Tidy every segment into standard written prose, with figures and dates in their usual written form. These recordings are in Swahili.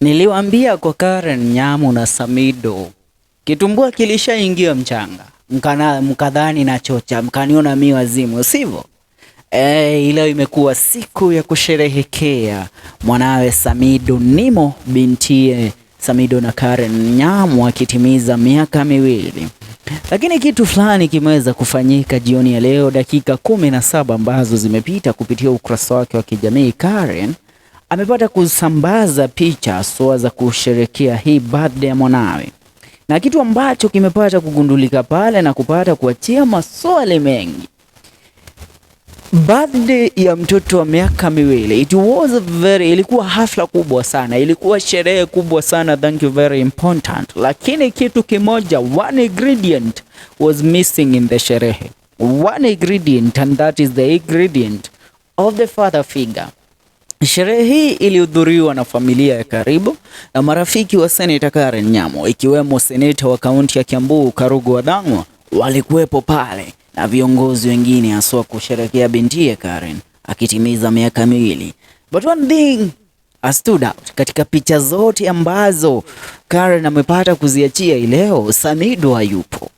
Niliwaambia kwa Karen, Nyamu na Samidoh, kitumbua kilishaingia mchanga. Mkadhani na chocha, mkaniona mi wazimu, sivyo? Leo imekuwa siku ya kusherehekea mwanawe Samidoh Nimo bintie Samidoh na Karen Nyamu akitimiza miaka 2. Lakini kitu fulani kimeweza kufanyika jioni ya leo, dakika 17 ambazo zimepita. Kupitia ukurasa wake wa kijamii, Karen amepata kusambaza picha soa za kusherekea hii birthday ya mwanawe, na kitu ambacho kimepata kugundulika pale na kupata kuachia maswali mengi. Birthday ya mtoto wa miaka 2, ilikuwa hafla kubwa sana, ilikuwa sherehe kubwa sana, thank you very important. Lakini kitu kimoja, one ingredient was missing in the sherehe, one ingredient, and that is the ingredient of the father figure. Sherehe hii ilihudhuriwa na familia ya karibu na marafiki wa Senator Karen Nyamu, ikiwemo seneta wa kaunti ya Kiambu Kurega Wadangwa walikuwepo pale, na viongozi wengine haswa kusherekea bintiye Karen akitimiza miaka 2. But one thing stood out katika picha zote ambazo Karen amepata kuziachia leo, Samidoh hayupo.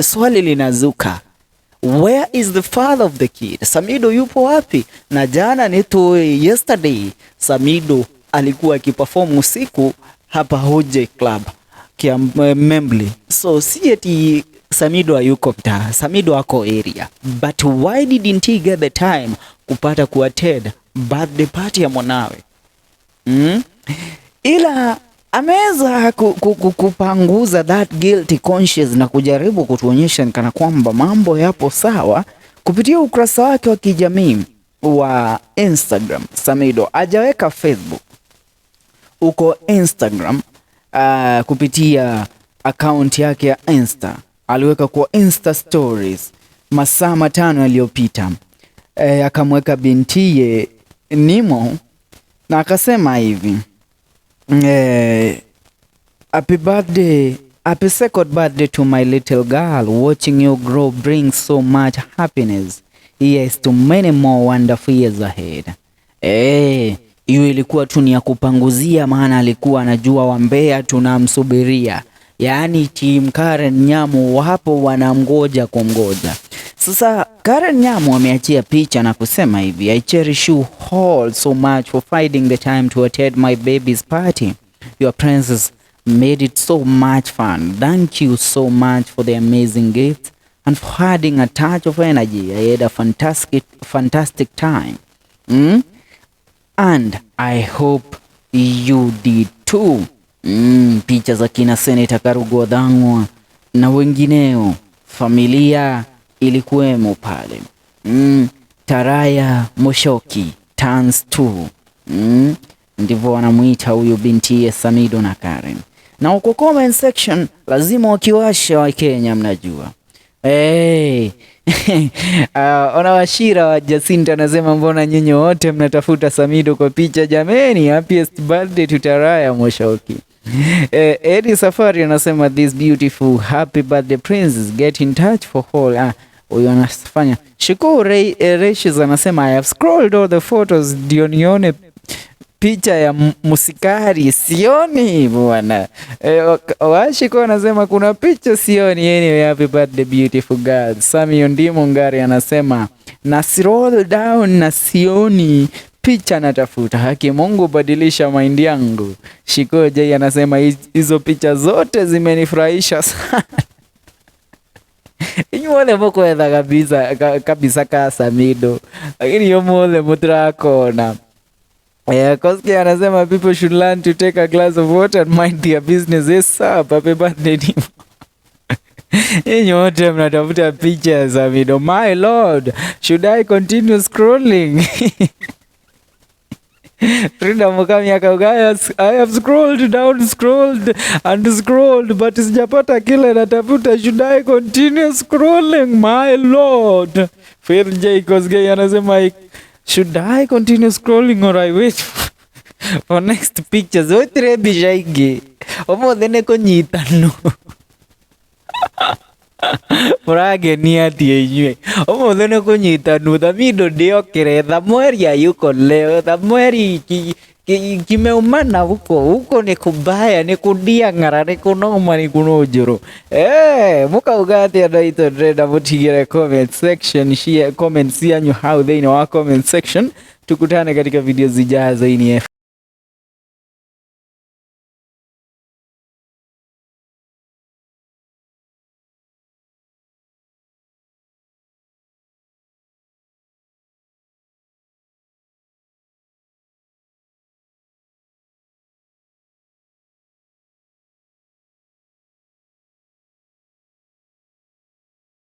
Swali linazuka, where is the father of the kid? Samidoh yupo wapi? Na jana yesterday Samidoh alikuwa akiperform usiku hapa Hoje Club kia Membli. So si eti Samidoh hayuko mtaa, Samidoh ako area. But why didn't he get the time kupata kuattend birthday party ya mwanawe? Ila ameweza kupanguza that guilty conscience na kujaribu kutuonyesha kana kwamba mambo yapo sawa kupitia ukurasa wake wa kijamii wa Instagram. Samidoh hajaweka Facebook, uko Instagram kupitia account yake ya Insta. Aliweka kwa Insta stories masaa 5 yaliyopita, akamweka bintiye Nimo na akasema hivi, happy second birthday to my little girl. Watching you grow brings so much happiness. Yes, to many more wonderful years ahead. Hiyo ilikuwa tu ni ya kupanguzia, maana alikuwa anajua wambea tunamsubiria. Yaani team Karen Nyamu wapo wanamgoja kumgoja. Sasa Karen Nyamu ameachia picha na kusema hivi, I cherish you all so much for finding the time to attend my baby's party. Your princess made it so much fun. Thank you so much for the amazing gift and for adding a touch of energy. I had a fantastic time. And I hope you did too. Picha za kina Senator Kurega Wadangwa na wengineo, familia ilikuwemo pale. Taraya Moshoki turns 2. Ndivyo wanamuita huyu bintiye Samidoh na Karen. Na uko comment section lazima wakiwasha wa Kenya, mnajua. Ona Washira wa Jacinta anasema mbona nyinyi wote mnatafuta Samidoh kwa picha jameni? Happiest birthday to Taraya Moshoki. Eddie Safari anasema this beautiful happy birthday princess, get in touch for all. Huyo anafanya Shukuru Rashid anasema I have scrolled all the photos ndio nione picha ya musikari, sioni bwana. Washiko anasema kuna picha sioni. Anyway, happy birthday beautiful girl. Sami Ndimo Ngari anasema na scroll down na sioni picha natafuta. Haki Mungu badilisha mind yangu. Shiko Jay anasema hizo picha zote zimenifurahisha sana. Inyole moko edha kabisa ka Samidoh. Lakini yomole mutrakona. Koski anasema people should learn to take a glass of water and mind their business. Yes sir, happy birthday Nimo. Nyote mnatafuta picha ya Samidoh. My lord, should I continue scrolling? Frida Mukami akauga, I have scrolled down, scrolled and scrolled, but sijapata kile natafuta. Should I continue scrolling? My lord. Phil J. Koski anasema should I continue scrolling or I wait for next pictures? Otre bishaige omodene konyitano Murage ni ati enywe omodene konyitano Samidoh dio kire thamweri ayuko leo thamweri kimeumana huko ni kubaya, ni kudiang'ara, ni kunoma, ni kunojoro. Mukauga atia ndaito ndrenda mutigire comment section, share comments yanyu how they know our comment section. Tukutane katika video zijazo. Hii ni